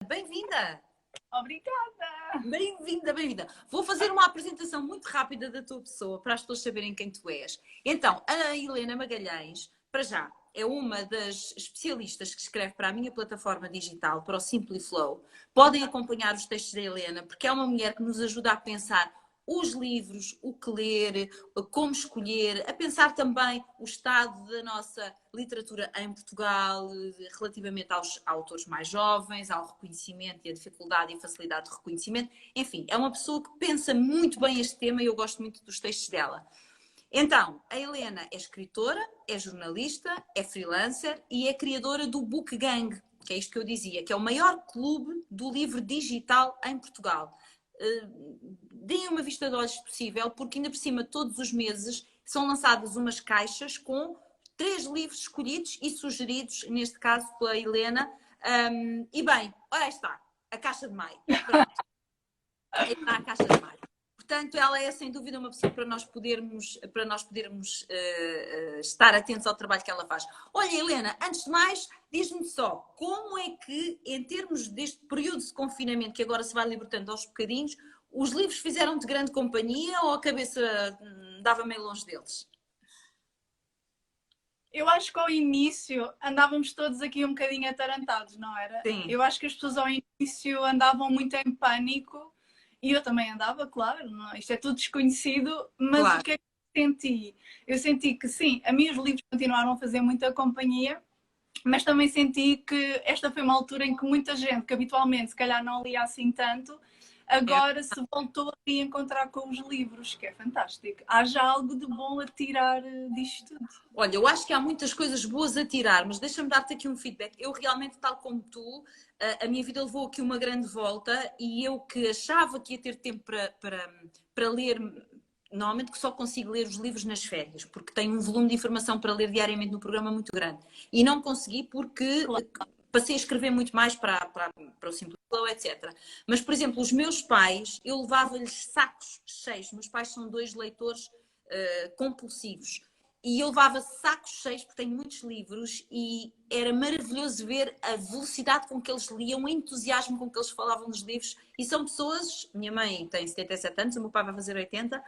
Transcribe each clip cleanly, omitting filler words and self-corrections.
Bem-vinda! Obrigada! Bem-vinda, bem-vinda! Vou fazer uma apresentação muito rápida da tua pessoa para as pessoas saberem quem tu és. Então, a Helena Magalhães, para já, é uma das especialistas que escreve para a minha plataforma digital, para o Simpliflow. Podem acompanhar os textos da Helena, porque é uma mulher que nos ajuda a pensar os livros, o que ler, como escolher, a pensar também o estado da nossa literatura em Portugal, relativamente aos autores mais jovens, ao reconhecimento e a dificuldade e a facilidade de reconhecimento. Enfim, é uma pessoa que pensa muito bem este tema e eu gosto muito dos textos dela. Então, a Helena é escritora, é jornalista, é freelancer e é criadora do Book Gang, que é isto que eu dizia, que é o maior clube do livro digital em Portugal. Deem uma vista de olhos possível, porque ainda por cima, todos os meses, são lançadas umas caixas com 3 livros escolhidos e sugeridos, neste caso, pela Helena. E bem, ora aí está, a Caixa de Maio. Pronto. Aí está a Caixa de Maio. Portanto, ela é sem dúvida uma pessoa para nós podermos estar atentos ao trabalho que ela faz. Olha, Helena, antes de mais, diz-me só, como é que, em termos deste período de confinamento que agora se vai libertando aos bocadinhos, os livros fizeram-te grande companhia ou a cabeça dava meio longe deles? Eu acho que ao início andávamos todos aqui um bocadinho atarantados, não era? Sim. Eu acho que as pessoas ao início andavam muito em pânico e eu também andava, claro, não, isto é tudo desconhecido, mas Claro. o que é que eu senti? Eu senti que sim, a mim os livros continuaram a fazer muita companhia, mas também senti que esta foi uma altura em que muita gente, que habitualmente se calhar não lia assim tanto, agora se voltou a encontrar com os livros, que é fantástico. Há já algo de bom a tirar disto tudo. Olha, eu acho que há muitas coisas boas a tirar, mas deixa-me dar-te aqui um feedback. Eu realmente, tal como tu, a minha vida levou aqui uma grande volta e eu que achava que ia ter tempo para ler, normalmente que só consigo ler os livros nas férias, porque tenho um volume de informação para ler diariamente no programa muito grande. E não consegui porque Claro. passei a escrever muito mais para o Simpliflow, etc. Mas, por exemplo, os meus pais, eu levava-lhes sacos cheios. Meus pais são 2 leitores compulsivos. E eu levava sacos cheios, porque tenho muitos livros, e era maravilhoso ver a velocidade com que eles liam, o entusiasmo com que eles falavam nos livros. E são pessoas, minha mãe tem 77 anos, o meu pai vai fazer 80,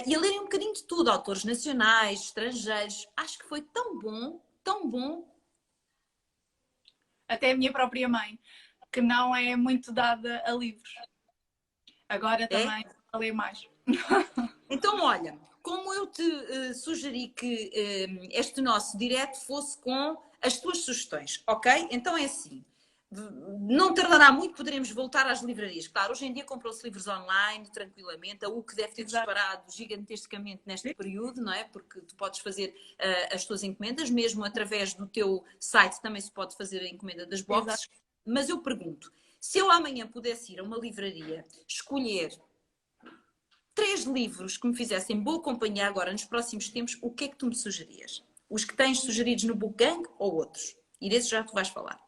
e a lerem um bocadinho de tudo, autores nacionais, estrangeiros. Acho que foi tão bom, tão bom. Até a minha própria mãe, que não é muito dada a livros. Agora também a ler mais. Então, olha, como eu te sugeri que este nosso direto fosse com as tuas sugestões, ok? Então é assim, não tardará muito, poderemos voltar às livrarias. Claro, hoje em dia comprou-se livros online, tranquilamente, a UC deve ter disparado gigantescamente neste período, não é? Porque tu podes fazer as tuas encomendas, mesmo através do teu site também se pode fazer a encomenda das boxes. Exato. Mas eu pergunto, se eu amanhã pudesse ir a uma livraria, escolher 3 livros que me fizessem boa companhia agora nos próximos tempos, o que é que tu me sugerias? Os que tens sugeridos no Book Gang ou outros? E desses já tu vais falar.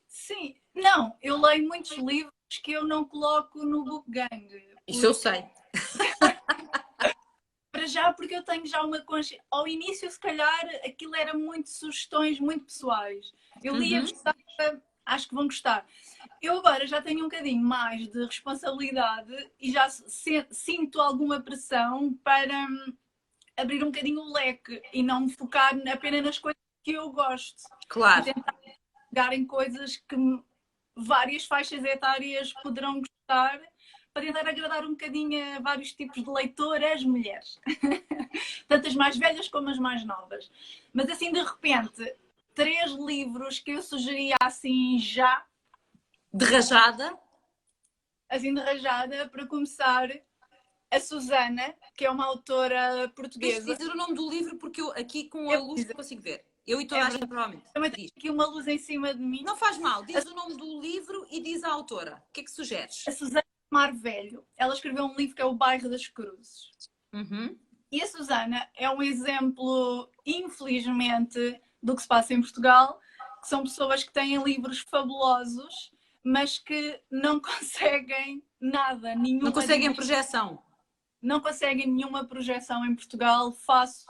Sim, não, eu leio muitos livros que eu não coloco no Book Gang. Isso eu sei. Para já, porque eu tenho já uma consciência. Ao início, se calhar, aquilo era muito sugestões muito pessoais. Eu lia, gostava, acho que vão gostar. Eu agora já tenho um bocadinho mais de responsabilidade e já sinto alguma pressão para abrir um bocadinho o leque e não me focar apenas nas coisas que eu gosto. Claro. E tentar pegar em coisas que várias faixas etárias poderão gostar, para tentar agradar um bocadinho a vários tipos de leitoras, mulheres. Tanto as mais velhas como as mais novas. Mas assim, de repente, 3 livros que eu sugeria assim já. De rajada? Assim, de rajada, para começar, a Susana, que é uma autora portuguesa. Tens de dizer o nome do livro, porque eu aqui com a luz não consigo ver. Eu e toda a gente, provavelmente. Também tenho aqui uma luz em cima de mim. Não faz mal, diz o nome do livro e diz a autora. O que é que sugeres? A Susana Mar Velho. Ela escreveu um livro que é O Bairro das Cruzes. E a Susana é um exemplo, infelizmente, do que se passa em Portugal, que são pessoas que têm livros fabulosos, mas que não conseguem nada, nenhuma. Não conseguem projeção. Não conseguem nenhuma projeção em Portugal face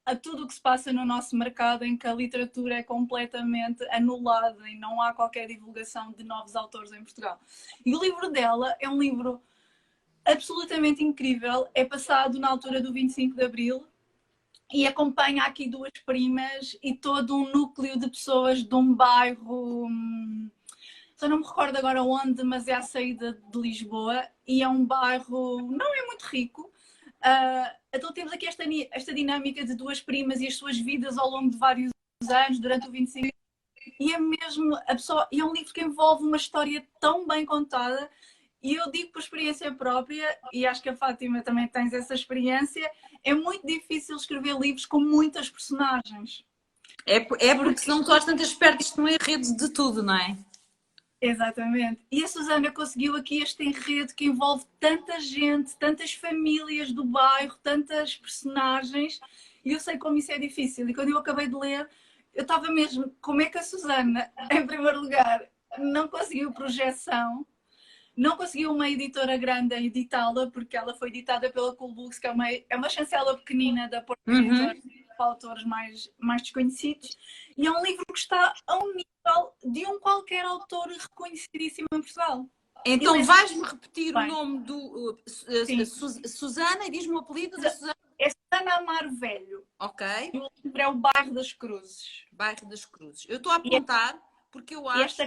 a tudo o que se passa no nosso mercado, em que a literatura é completamente anulada e não há qualquer divulgação de novos autores em Portugal. E o livro dela é um livro absolutamente incrível, é passado na altura do 25 de Abril e acompanha aqui duas primas e todo um núcleo de pessoas de um bairro, só não me recordo agora onde, mas é à saída de Lisboa e é um bairro, não é muito rico. Então temos aqui esta dinâmica de duas primas e as suas vidas ao longo de vários anos, durante o 25. E é mesmo, e é um livro que envolve uma história tão bem contada. E eu digo por experiência própria, e acho que a Fátima também tens essa experiência, é muito difícil escrever livros com muitas personagens. É porque senão tu às tantas perdes no enredo de tudo, não é? Exatamente. E a Susana conseguiu aqui este enredo que envolve tanta gente, tantas famílias do bairro, tantas personagens, e eu sei como isso é difícil. E quando eu acabei de ler, eu estava mesmo, como é que a Susana, em primeiro lugar, não conseguiu projeção, não conseguiu uma editora grande a editá-la, porque ela foi editada pela Cool Books, que é uma chancela pequenina da Porta Editora, para autores mais desconhecidos, e é um livro que está a um nível de um qualquer autor reconhecidíssimo em Portugal. Então vais-me repetir bem. O nome do Susana e diz-me o apelido da Susana. É Susana Amaro Velho. Ok. E o livro é o Bairro das Cruzes. Bairro das Cruzes. Eu estou a apontar porque eu acho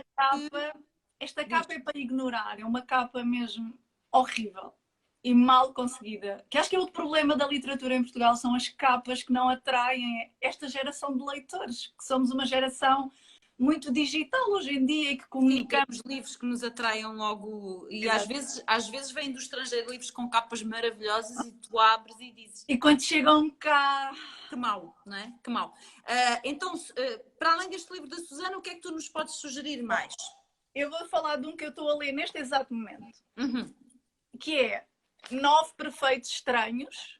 esta capa é para ignorar, é uma capa mesmo horrível e mal conseguida. Que acho que é outro problema da literatura em Portugal, são as capas que não atraem esta geração de leitores, que somos uma geração muito digital hoje em dia e que comunicamos livros que nos atraiam logo e às vezes vêm do estrangeiro livros com capas maravilhosas e tu abres e dizes e quando chegam cá que mau, não é? Que mau. Então, para além deste livro da Susana, o que é que tu nos podes sugerir mais? Eu vou falar de um que eu estou a ler neste exato momento, que é 9 Perfeitos Estranhos,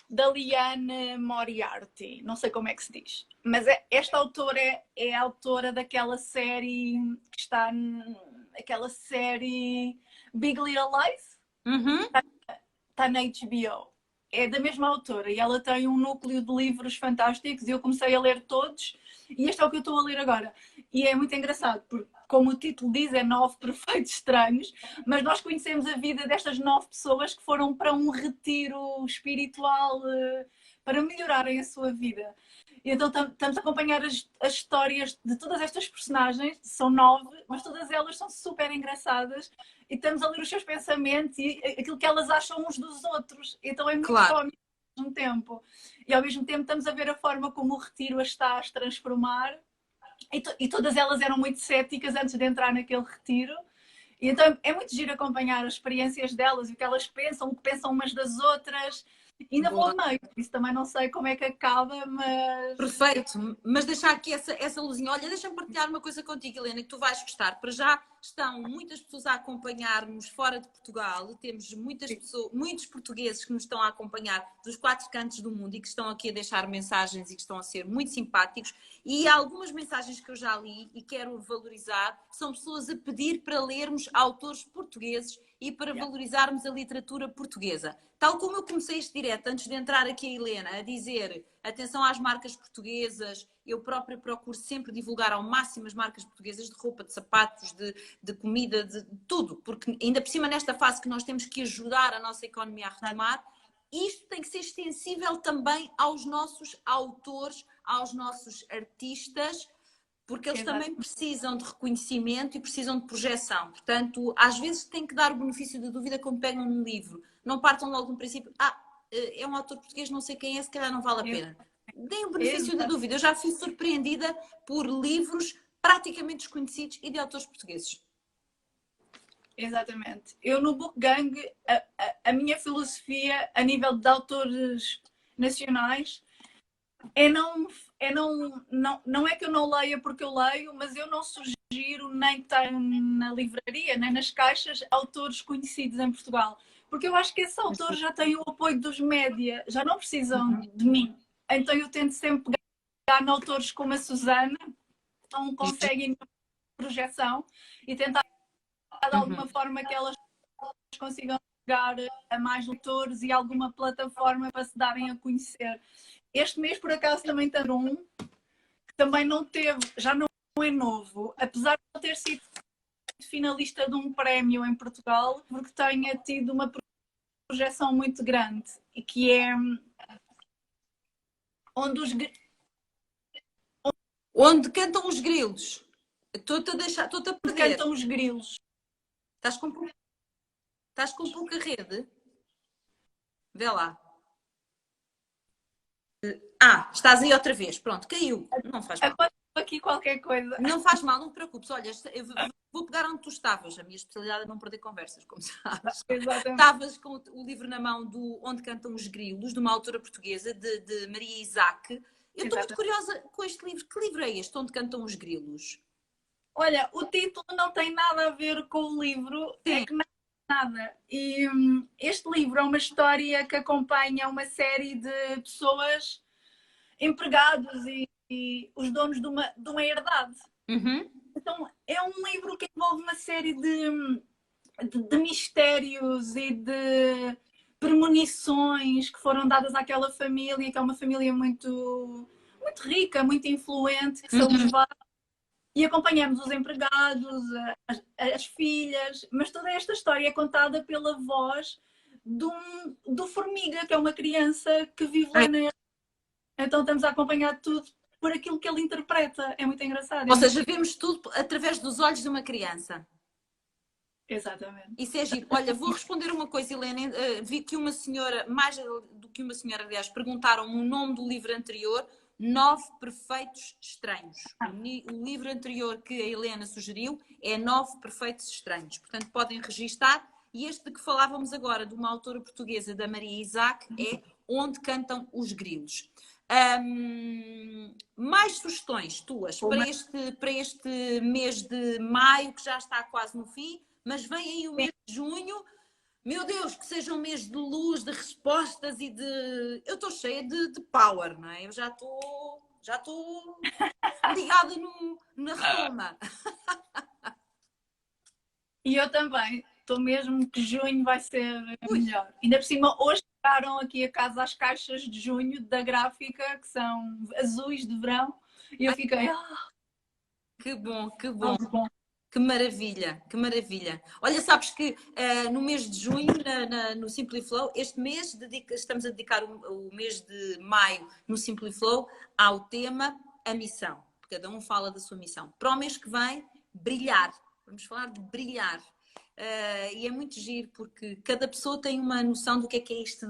da Liane Moriarty. Não sei como é que se diz. Mas esta autora é a autora daquela série que está... Aquela série Big Little Lies. Está na HBO. É da mesma autora e ela tem um núcleo de livros fantásticos e eu comecei a ler todos e este é o que eu estou a ler agora. E é muito engraçado porque, como o título diz, é 9 Perfeitos Estranhos, mas nós conhecemos a vida destas 9 pessoas que foram para um retiro espiritual para melhorarem a sua vida. E então estamos a acompanhar as histórias de todas estas personagens, são 9, mas todas elas são super engraçadas e estamos a ler os seus pensamentos e aquilo que elas acham uns dos outros. Então é muito cómico ao mesmo tempo. E ao mesmo tempo estamos a ver a forma como o retiro as está a transformar. E todas elas eram muito céticas antes de entrar naquele retiro. E então é muito giro acompanhar as experiências delas e o que elas pensam, o que pensam umas das outras. Ainda vou ao meio, isso também não sei como é que acaba, mas... Perfeito, mas deixar aqui essa luzinha. Olha, deixa-me partilhar uma coisa contigo, Helena, que tu vais gostar. Para já estão muitas pessoas a acompanhar-nos fora de Portugal. Temos muitos portugueses que nos estão a acompanhar dos 4 cantos do mundo e que estão aqui a deixar mensagens e que estão a ser muito simpáticos. E algumas mensagens que eu já li e quero valorizar são pessoas a pedir para lermos autores portugueses e para valorizarmos a literatura portuguesa. Tal como eu comecei este direto, antes de entrar aqui a Helena, a dizer atenção às marcas portuguesas, eu própria procuro sempre divulgar ao máximo as marcas portuguesas de roupa, de sapatos, de comida, de tudo, porque ainda por cima nesta fase que nós temos que ajudar a nossa economia a retomar, isto tem que ser extensível também aos nossos autores, aos nossos artistas, porque eles também precisam de reconhecimento e precisam de projeção. Portanto, às vezes tem que dar o benefício da dúvida quando pegam um livro. Não partam logo de um princípio, é um autor português, não sei quem é, se calhar não vale a pena. Deem o benefício da dúvida. Eu já fui surpreendida por livros praticamente desconhecidos e de autores portugueses. Exatamente. Eu no Book Gang, a minha filosofia a nível de autores nacionais não é que eu não leia porque eu leio, mas eu não sugiro nem que tenha na livraria, nem nas caixas, autores conhecidos em Portugal. Porque eu acho que esses autores já têm o apoio dos média, já não precisam de mim. Então eu tento sempre pegar em autores como a Susana, que não conseguem projeção, e tentar de alguma forma que elas consigam chegar a mais leitores e alguma plataforma para se darem a conhecer. Este mês, por acaso, também tem um que também não teve, já não é novo, apesar de não ter sido finalista de um prémio em Portugal, porque tenha tido uma projeção muito grande e que é onde os Onde cantam os grilos. Estou-te a perder. cantam os grilos. Estás com, estás com pouca rede? Vê lá. Estás aí outra vez. Pronto, caiu. Não faz mal. Aconteceu aqui qualquer coisa. Não faz mal, não te preocupes. Olha, eu vou pegar onde tu estavas. A minha especialidade é não perder conversas, como sabes. Exatamente. Estavas com o livro na mão do Onde Cantam os Grilos, de uma autora portuguesa, de Maria Isaac. Eu estou muito curiosa com este livro. Que livro é este, Onde Cantam os Grilos? Olha, o título não tem nada a ver com o livro. Sim. É que não é nada. E este livro é uma história que acompanha uma série de pessoas, empregados e os donos de uma herdade. Uhum. Então, é um livro que envolve uma série de mistérios e de premonições que foram dadas àquela família, que é uma família muito, muito rica, muito influente, que se elevava. E acompanhamos os empregados, as filhas, mas toda esta história é contada pela voz do Formiga, que é uma criança que vive lá na herdade. Então estamos a acompanhar tudo por aquilo que ele interpreta. É muito engraçado. Ou seja, vemos tudo através dos olhos de uma criança. Exatamente. Isso é giro. Olha, vou responder uma coisa, Helena. Vi que uma senhora, mais do que uma senhora, aliás, perguntaram-me o nome do livro anterior, Nove Perfeitos Estranhos. O livro anterior que a Helena sugeriu é Nove Perfeitos Estranhos. Portanto, podem registar. E este de que falávamos agora, de uma autora portuguesa, da Maria Isaac, é Onde Cantam os Grilos. Mais sugestões tuas para este mês de maio, que já está quase no fim, mas vem aí o mês de junho. Meu Deus, que seja um mês de luz, de respostas e de... Eu estou cheia de power, não é? Eu já estou ligada na Roma. E eu também. Estou mesmo que junho vai ser melhor. Ainda por cima, hoje chegaram aqui a casa as caixas de junho da gráfica, que são azuis de verão, e eu fiquei... Que bom, que bom. Que maravilha, que maravilha. Olha, sabes que no mês de junho, no Simpliflow, este mês estamos a dedicar o mês de maio no Simpliflow ao tema a missão. Cada um fala da sua missão. Para o mês que vem, brilhar. Vamos falar de brilhar. E é muito giro porque cada pessoa tem uma noção do que é isto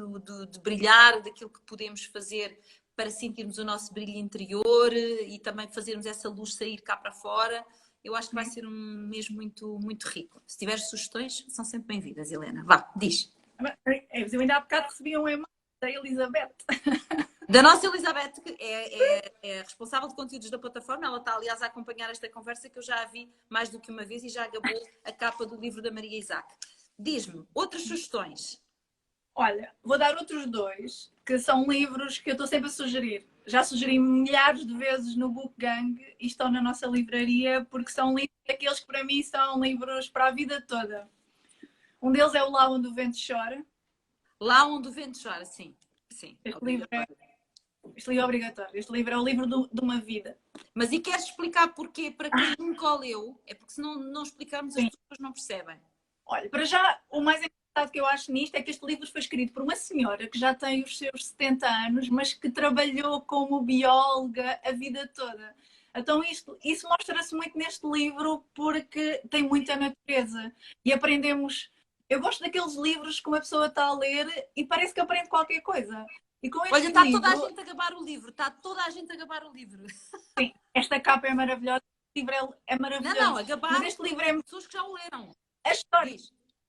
de brilhar, daquilo que podemos fazer para sentirmos o nosso brilho interior e também fazermos essa luz sair cá para fora. Eu acho que vai ser um mês muito, muito rico. Se tiveres sugestões, são sempre bem-vindas, Helena. Vá, diz. Eu ainda há bocado recebi um e-mail da Elizabeth. Da nossa Elizabeth, que é responsável de conteúdos da plataforma. Ela está, aliás, a acompanhar esta conversa que eu já a vi mais do que uma vez e já gabou a capa do livro da Maria Isaac. Diz-me, outras sugestões? Olha, vou dar outros dois, que são livros que eu estou sempre a sugerir. Já sugeri milhares de vezes no Book Gang e estão na nossa livraria, porque são livros daqueles que para mim são livros para a vida toda. Um deles é o Lá Onde o Vento Chora. Lá Onde o Vento Chora, sim. Este livro é obrigatório. Este livro é o livro de uma vida. Mas e queres explicar porquê? Para quem nunca o leu? É porque se não explicarmos, as pessoas não percebem. Olha, para já, o mais engraçado que eu acho nisto é que este livro foi escrito por uma senhora que já tem os seus 70 anos, mas que trabalhou como bióloga a vida toda. Então isso mostra-se muito neste livro porque tem muita natureza e aprendemos... Eu gosto daqueles livros que uma pessoa está a ler e parece que aprende qualquer coisa. E com este Olha, está livro... toda a gente a gabar o livro. Está toda a gente a gabar o livro. Sim, esta capa é maravilhosa. Este livro é maravilhoso. Não, a gabar. Mas este livro é... pessoas que já o leram. A história.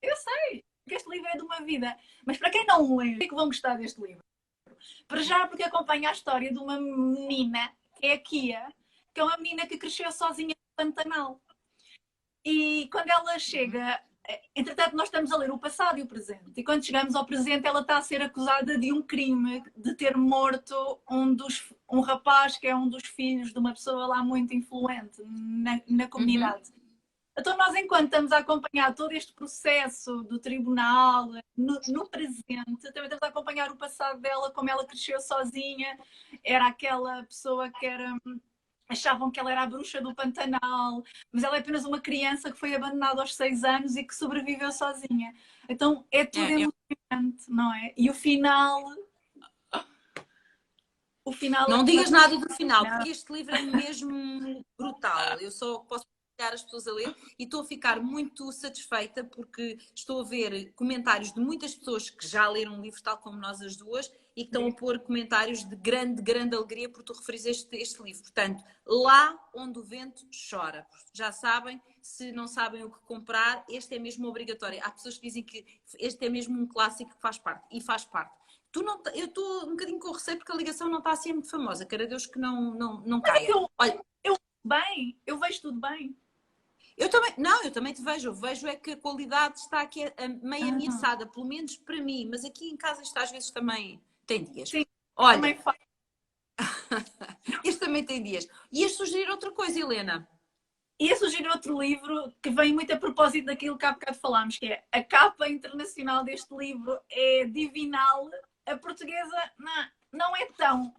Eu sei que este livro é de uma vida. Mas para quem não lê, é que vão gostar deste livro? Para já, porque acompanha a história de uma menina, que é a Kia, que é uma menina que cresceu sozinha no Pantanal. E quando ela chega... Entretanto, nós estamos a ler o passado e o presente. E quando chegamos ao presente, ela está a ser acusada de um crime, de ter morto um rapaz que é um dos filhos de uma pessoa lá muito influente na comunidade. Então, nós, enquanto estamos a acompanhar todo este processo do tribunal, no presente, também estamos a acompanhar o passado dela, como ela cresceu sozinha, era aquela pessoa que era. Achavam que ela era a bruxa do Pantanal, mas ela é apenas uma criança que foi abandonada aos 6 anos e que sobreviveu sozinha. Então é tudo É, emocionante, não é? E o final não é que digas nada do final, não. porque este livro é mesmo brutal. Eu só posso aconselhar as pessoas a ler e estou a ficar muito satisfeita porque estou a ver comentários de muitas pessoas que já leram o livro, tal como nós as duas, e que estão a pôr comentários de grande, grande alegria por tu referires este livro. Portanto, Lá Onde o Vento Chora. Já sabem, se não sabem o que comprar, este é mesmo obrigatório. Há pessoas que dizem que este é mesmo um clássico que faz parte, e faz parte. Eu estou um bocadinho com receio porque a ligação não está assim muito famosa. Quero a Deus que não caia. Olha, Eu vejo tudo bem. eu também, não, eu também te vejo. Eu vejo é que a qualidade está aqui meio Ah, ameaçada, pelo menos para mim, mas aqui em casa isto às vezes também tem dias. sim, também Olha, faz. este também tem dias. Ias sugerir outra coisa, Helena? Ia sugerir outro livro que vem muito a propósito daquilo que há bocado falámos, que é a capa internacional deste livro é divinal. A portuguesa não é tão,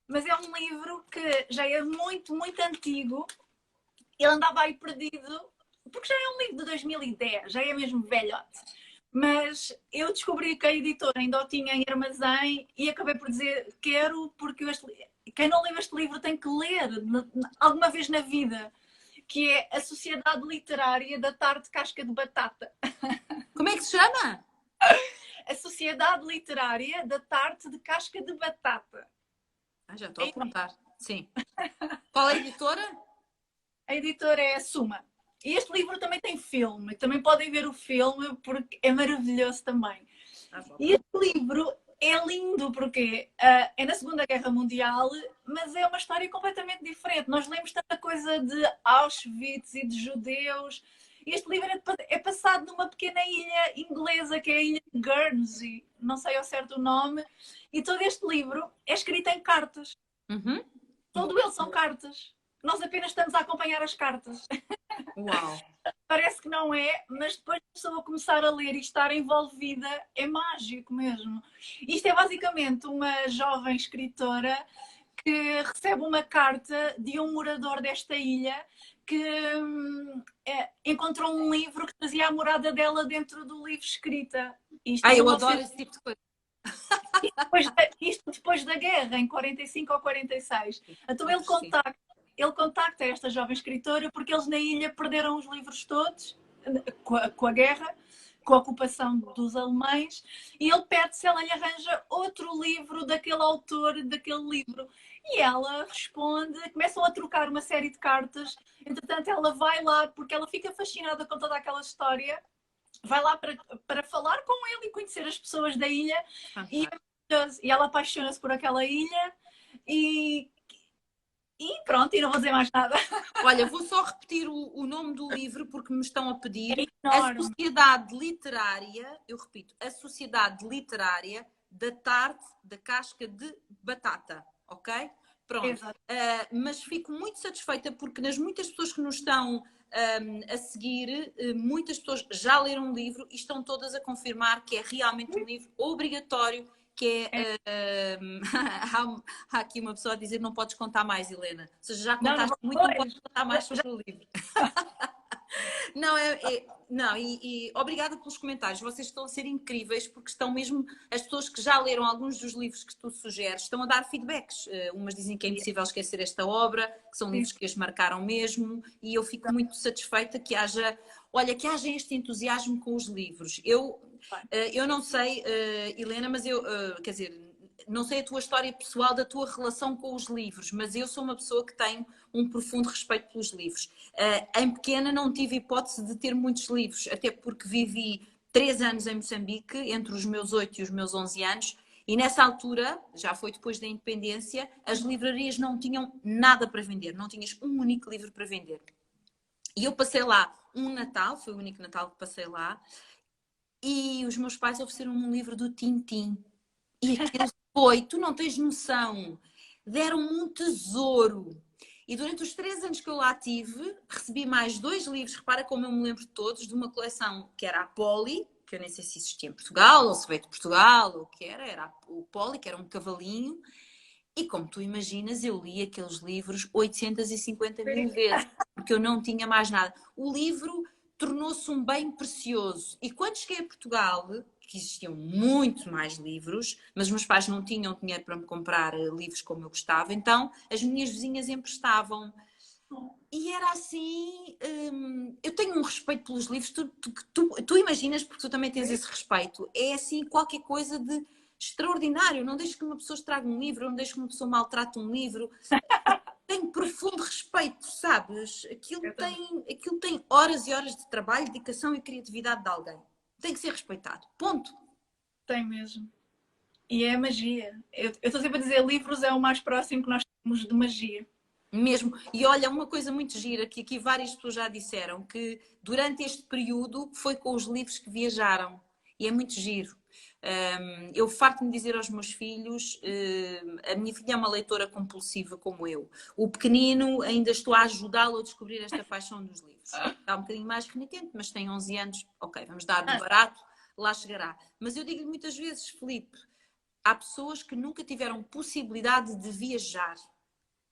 mas é um livro que já é muito, muito antigo. Ele andava aí perdido, porque já é um livro de 2010, já é mesmo velhote. Mas eu descobri que a editora ainda o tinha em armazém e acabei por dizer quero, porque quem não leu este livro tem que ler alguma vez na vida, que é A Sociedade Literária da Tarte Casca de Batata. Como é que se chama? A Sociedade Literária da Tarte de Casca de Batata. Já estou a apontar. Sim. Qual é a editora? A editora é a Suma. E este livro também tem filme. Também podem ver o filme porque é maravilhoso também. E este livro é lindo porque é na Segunda Guerra Mundial, mas é uma história completamente diferente. Nós lemos tanta coisa de Auschwitz e de judeus. Este livro é passado numa pequena ilha inglesa, que é a ilha de Guernsey, não sei ao certo o nome, e todo este livro é escrito em cartas. Uhum. Todo ele são cartas. Nós apenas estamos a acompanhar as cartas. Uau. Parece que não é, mas depois a pessoa começar a ler e estar envolvida é mágico mesmo. Isto é basicamente uma jovem escritora que recebe uma carta de um morador desta ilha que encontrou um livro que trazia a morada dela dentro do livro escrita. Isto em Eu adoro 1900. esse tipo de coisa. Isto depois da guerra, em 45 ou 46. Então ele contacta esta jovem escritora porque eles na ilha perderam os livros todos com a guerra, com a ocupação dos alemães, e ele pede se ela lhe arranja outro livro daquele autor, daquele livro. E ela responde, começam a trocar uma série de cartas, entretanto ela vai lá, porque ela fica fascinada com toda aquela história, vai lá para falar com ele e conhecer as pessoas da ilha, e, e ela apaixona-se por aquela ilha, e pronto, e não vou dizer mais nada. Olha, vou só repetir o nome do livro porque me estão a pedir. É A enorme. Sociedade Literária, eu repito, A Sociedade Literária da Tarte da Casca de Batata, ok? Pronto. Mas fico muito satisfeita porque nas muitas pessoas que nos estão a seguir, muitas pessoas já leram o livro e estão todas a confirmar que é realmente um livro obrigatório, que é... há aqui uma pessoa a dizer não podes contar mais, Helena. Ou seja, já contaste muito, não podes contar mais sobre o livro. Não, obrigada pelos comentários. Vocês estão a ser incríveis porque estão mesmo, as pessoas que já leram alguns dos livros que tu sugeres estão a dar feedbacks. Umas dizem que é impossível esquecer esta obra, que são livros que as marcaram mesmo, e eu fico muito satisfeita que haja este entusiasmo com os livros. Eu não sei, Helena, mas quer dizer, não sei a tua história pessoal da tua relação com os livros, mas eu sou uma pessoa que tenho um profundo respeito pelos livros. Em pequena não tive hipótese de ter muitos livros, até porque vivi 3 anos em Moçambique, entre os meus 8 e os meus 11 anos, e nessa altura, já foi depois da independência, as livrarias não tinham nada para vender, não tinhas um único livro para vender. E eu passei lá um Natal, foi o único Natal que passei lá, e os meus pais ofereceram-me um livro do Tintim. E aquilo foi, tu não tens noção, deram-me um tesouro. E durante os 3 anos que eu lá tive, recebi mais 2 livros, repara como eu me lembro de todos, de uma coleção que era a Polly, que eu nem sei se existia em Portugal, ou se veio de Portugal, ou o que era o Polly, que era um cavalinho. E como tu imaginas, eu li aqueles livros 850 mil vezes, porque eu não tinha mais nada. O livro tornou-se um bem precioso. E quando cheguei a Portugal, que existiam muito mais livros, mas os meus pais não tinham dinheiro para me comprar livros como eu gostava, então as minhas vizinhas emprestavam. E era assim, eu tenho um respeito pelos livros, tu imaginas, porque tu também tens esse respeito, é assim qualquer coisa de extraordinário, não deixes que uma pessoa estrague um livro, não deixes que uma pessoa maltrate um livro, tenho profundo respeito, sabes? Aquilo tem horas e horas de trabalho, dedicação e criatividade de alguém, tem que ser respeitado, ponto. Tem mesmo. E é magia. Eu estou sempre a dizer, livros é o mais próximo que nós temos de magia. Mesmo. E olha, uma coisa muito gira que aqui várias pessoas já disseram, que durante este período foi com os livros que viajaram. E é muito giro. Eu farto-me dizer aos meus filhos, a minha filha é uma leitora compulsiva como eu. O pequenino, ainda estou a ajudá-lo a descobrir esta paixão dos livros. Está um bocadinho mais renitente, mas tem 11 anos. Ok, vamos dar do barato, lá chegará. Mas eu digo-lhe muitas vezes, Filipe, há pessoas que nunca tiveram possibilidade de viajar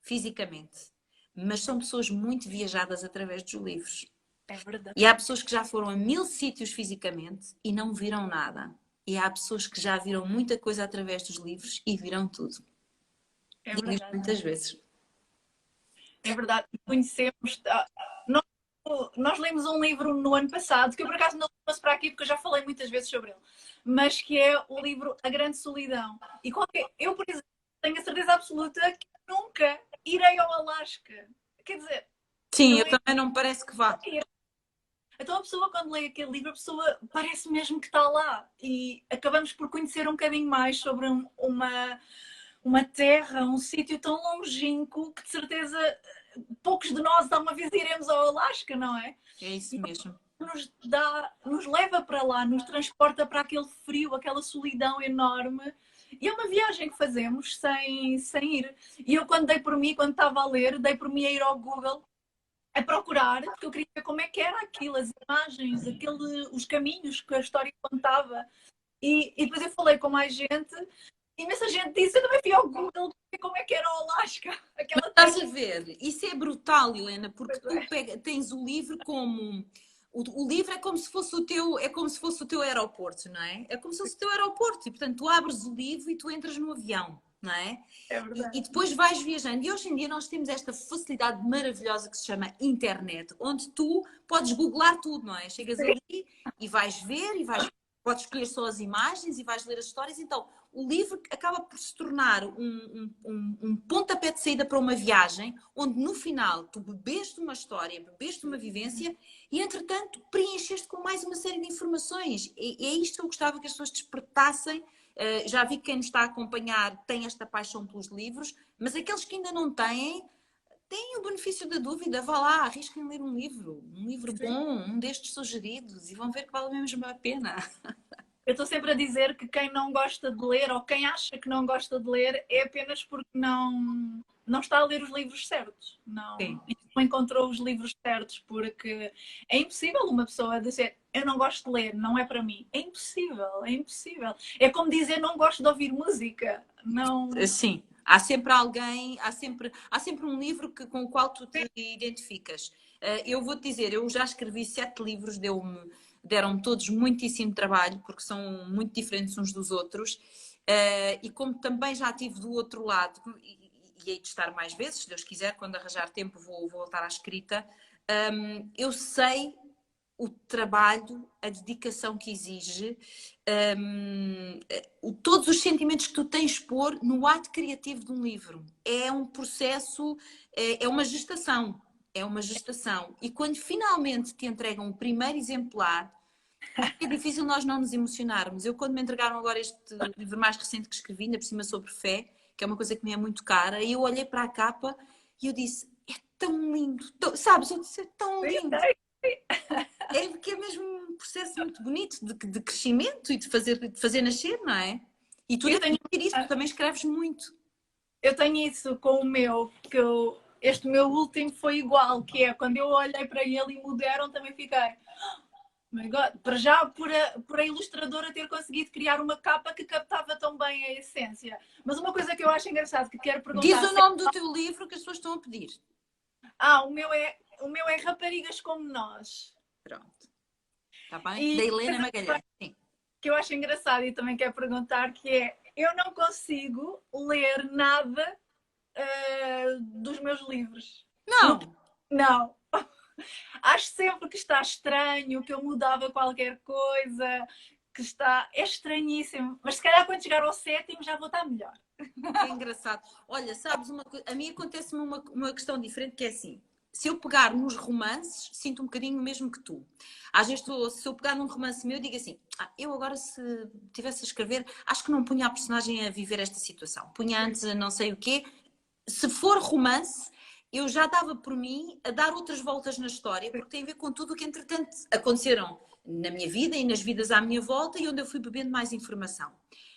fisicamente, mas são pessoas muito viajadas através dos livros. É verdade. E há pessoas que já foram a 1000 sítios fisicamente e não viram nada. E há pessoas que já viram muita coisa através dos livros e viram tudo. É Digo isto verdade. muitas vezes. É verdade. Conhecemos. Nós, nós lemos um livro no ano passado, que eu por acaso não trouxe para aqui porque eu já falei muitas vezes sobre ele, mas que é o livro A Grande Solidão. E eu, por exemplo, tenho a certeza absoluta que nunca irei ao Alasca. Quer dizer, Sim, eu não é. também não me parece que vá. Então a pessoa, quando lê aquele livro, a pessoa parece mesmo que está lá. E acabamos por conhecer um bocadinho mais sobre uma terra, um sítio tão longínquo que de certeza poucos de nós alguma vez iremos ao Alasca, não é? É isso mesmo. Nos leva para lá, nos transporta para aquele frio, aquela solidão enorme. E é uma viagem que fazemos sem ir. E eu, quando dei por mim, quando estava a ler, dei por mim a ir ao Google a procurar, porque eu queria ver como é que era aquilo, as imagens, os caminhos que a história contava. E depois eu falei com mais gente, e imensa gente disse, eu também fui ao Google ver como é que era o Alasca. Mas estás a ver, isso é brutal, Helena, porque tu tens o livro como... O livro é como se fosse o teu aeroporto, não é? É como se fosse o teu aeroporto. E, portanto, tu abres o livro e tu entras no avião, não é? É verdade. E depois vais viajando. E hoje em dia nós temos esta facilidade maravilhosa que se chama internet, onde tu podes googlar tudo, não é? Chegas ali e vais ver podes escolher só as imagens e vais ler as histórias. Então, o livro acaba por se tornar um pontapé de saída para uma viagem, onde no final tu bebeste uma história, bebeste uma vivência e, entretanto, preencheste com mais uma série de informações. E é isto que eu gostava que as pessoas despertassem. Já vi que quem nos está a acompanhar tem esta paixão pelos livros, mas aqueles que ainda não têm o benefício da dúvida. Vá lá, arrisquem ler um livro bom, um destes sugeridos, e vão ver que vale mesmo a pena. Eu estou sempre a dizer que quem não gosta de ler, ou quem acha que não gosta de ler, é apenas porque não está a ler os livros certos. Não encontrou os livros certos, porque é impossível uma pessoa dizer eu não gosto de ler, não é para mim. É impossível, é impossível. É como dizer não gosto de ouvir música. Não... Sim, há sempre alguém, há sempre um livro com o qual tu te identificas. Eu vou-te dizer, eu já escrevi 7 livros, deram-me todos muitíssimo trabalho, porque são muito diferentes uns dos outros. E como também já estive do outro lado, e hei de estar mais vezes, se Deus quiser, quando arranjar tempo vou voltar à escrita, eu sei o trabalho, a dedicação que exige, todos os sentimentos que tu tens de pôr no ato criativo de um livro. É um processo, é uma gestação. É uma gestação. E quando finalmente te entregam o primeiro exemplar, é difícil nós não nos emocionarmos. Eu, quando me entregaram agora este livro mais recente que escrevi, ainda por cima sobre fé, que é uma coisa que me é muito cara, e eu olhei para a capa e eu disse, é tão lindo, sabes, eu disse, é tão lindo. É porque é mesmo um processo muito bonito de crescimento e de fazer nascer, não é? E tu deves ter isso, tu também escreves muito. Eu tenho isso com o meu, que eu este meu último foi igual, que é quando eu olhei para ele e mudaram, também fiquei. Oh my God. Para já, por a ilustradora ter conseguido criar uma capa que captava tão bem a essência. Mas uma coisa que eu acho engraçado, que quero Diz perguntar... o nome do teu livro que as pessoas estão a pedir. o meu é Raparigas Como Nós. Pronto. Está bem? E Da Helena Magalhães. Sim. que eu acho engraçado e também quero perguntar, que é, eu não consigo ler nada dos meus livros. Não! Não. Acho sempre que está estranho, que eu mudava qualquer coisa, que está... É estranhíssimo. Mas se calhar quando chegar ao sétimo já vou estar melhor. É engraçado. Olha, sabes, a mim acontece-me uma questão diferente, que é assim. Se eu pegar nos romances, sinto um bocadinho o mesmo que tu. Às vezes, se eu pegar num romance meu, digo assim, eu agora se tivesse a escrever, acho que não punha a personagem a viver esta situação. Punha antes a não sei o quê. Se for romance, eu já dava por mim a dar outras voltas na história, porque tem a ver com tudo o que, entretanto, aconteceram na minha vida e nas vidas à minha volta e onde eu fui bebendo mais informação.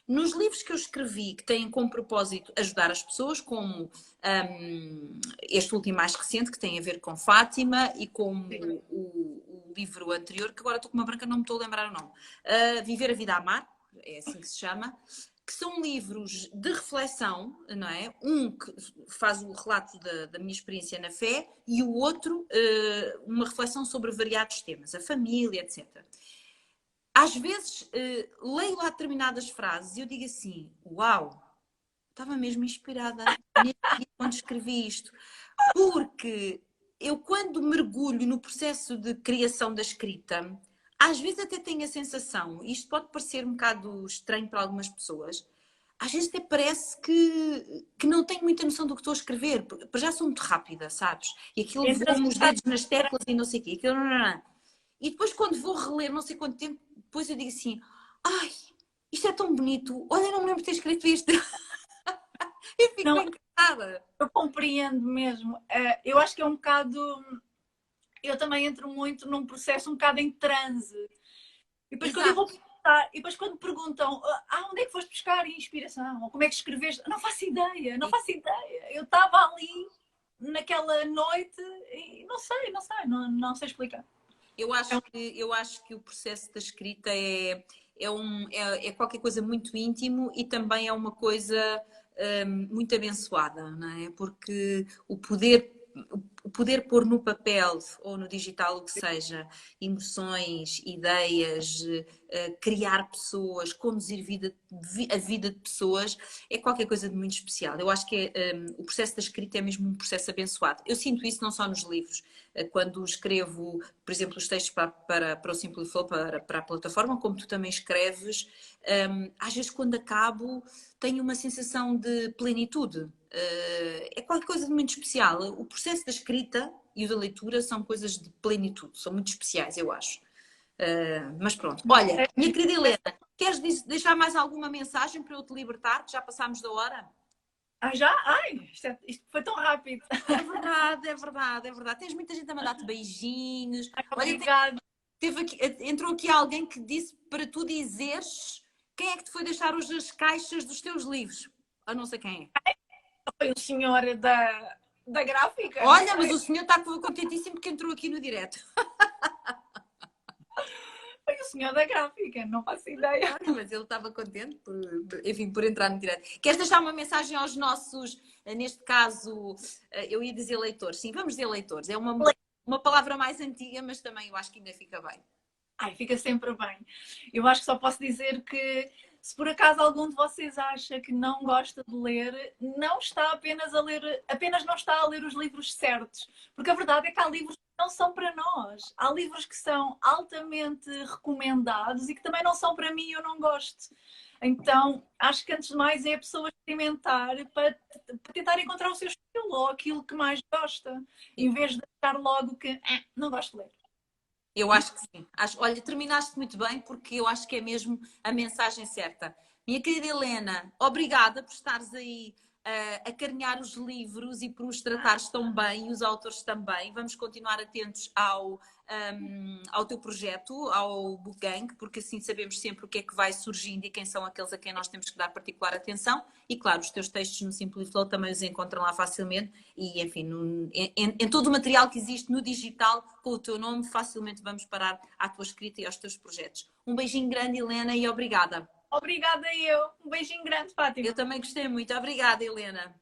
Nos livros que eu escrevi, que têm como propósito ajudar as pessoas, como este último mais recente, que tem a ver com Fátima, e como o livro anterior, que agora estou com uma branca, não me estou a lembrar o nome, Viver a Vida a Amar, é assim que se chama, que são livros de reflexão, não é? Um que faz o relato da minha experiência na fé e o outro uma reflexão sobre variados temas, a família, etc. Às vezes leio lá determinadas frases e eu digo assim, uau, estava mesmo inspirada quando escrevi isto. Porque eu quando mergulho no processo de criação da escrita, às vezes até tenho a sensação, isto pode parecer um bocado estranho para algumas pessoas, às vezes até parece que não tenho muita noção do que estou a escrever, porque já sou muito rápida, sabes? E aquilo voa-me os dedos nas teclas e não sei o quê. Aquilo... E depois quando vou reler não sei quanto tempo, depois eu digo assim, ai, isto é tão bonito, olha, não me lembro de ter escrito isto. Eu fico Não, encantada. eu compreendo mesmo. Eu acho que é um bocado... Eu também entro muito num processo um bocado em transe. E depois quando eu vou perguntar, e depois quando perguntam, onde é que foste buscar inspiração? Ou como é que escreveste? Não faço ideia, não faço ideia. Eu estava ali naquela noite e não sei, não sei explicar. Eu acho que o processo da escrita é qualquer coisa muito íntimo e também é uma coisa muito abençoada, não é? Porque o poder pôr no papel ou no digital, o que seja, emoções, ideias, criar pessoas, conduzir a vida de pessoas, é qualquer coisa de muito especial. Eu acho que o processo da escrita é mesmo um processo abençoado. Eu sinto isso não só nos livros, quando escrevo, por exemplo, os textos para o Simpliflow, para a plataforma, como tu também escreves, às vezes quando acabo tenho uma sensação de plenitude. É qualquer coisa de muito especial. O processo da escrita e o da leitura são coisas de plenitude, são muito especiais, eu acho. Mas pronto. Olha, minha querida Helena, queres deixar mais alguma mensagem para eu te libertar, que já passámos da hora? Já? Ai, isto foi tão rápido. É verdade, é verdade, é verdade. Tens muita gente a mandar-te beijinhos. Obrigada. Entrou aqui alguém que disse para tu dizeres quem é que te foi deixar hoje as caixas dos teus livros. Eu não sei quem é. Foi o senhor da gráfica. Olha, mas o senhor está contentíssimo porque entrou aqui no direto. Foi o senhor da gráfica, não faço ideia. Mas ele estava contente por entrar no direto. Queres deixar uma mensagem aos nossos, neste caso, eu ia dizer leitores. Sim, vamos dizer leitores. É uma palavra mais antiga, mas também eu acho que ainda fica bem. Fica sempre bem. Eu acho que só posso dizer que se por acaso algum de vocês acha que não gosta de ler, não está apenas não está a ler os livros certos. Porque a verdade é que há livros que não são para nós. Há livros que são altamente recomendados e que também não são para mim e eu não gosto. Então, acho que antes de mais é a pessoa experimentar para tentar encontrar o seu estilo ou aquilo que mais gosta, em vez de achar logo que não gosto de ler. Eu acho que sim. Olha, terminaste muito bem porque eu acho que é mesmo a mensagem certa. Minha querida Helena, obrigada por estares aí acarinhar os livros e por os tratares tão bem, e os autores também. Vamos continuar atentos ao teu projeto, ao Book Gang, porque assim sabemos sempre o que é que vai surgindo e quem são aqueles a quem nós temos que dar particular atenção. E claro, os teus textos no Simpliflow também os encontram lá facilmente e, enfim, em todo o material que existe no digital, com o teu nome, facilmente vamos parar à tua escrita e aos teus projetos. Um beijinho grande, Helena, e obrigada. Obrigada eu. Um beijinho grande, Fátima. Eu também gostei muito. Obrigada, Helena.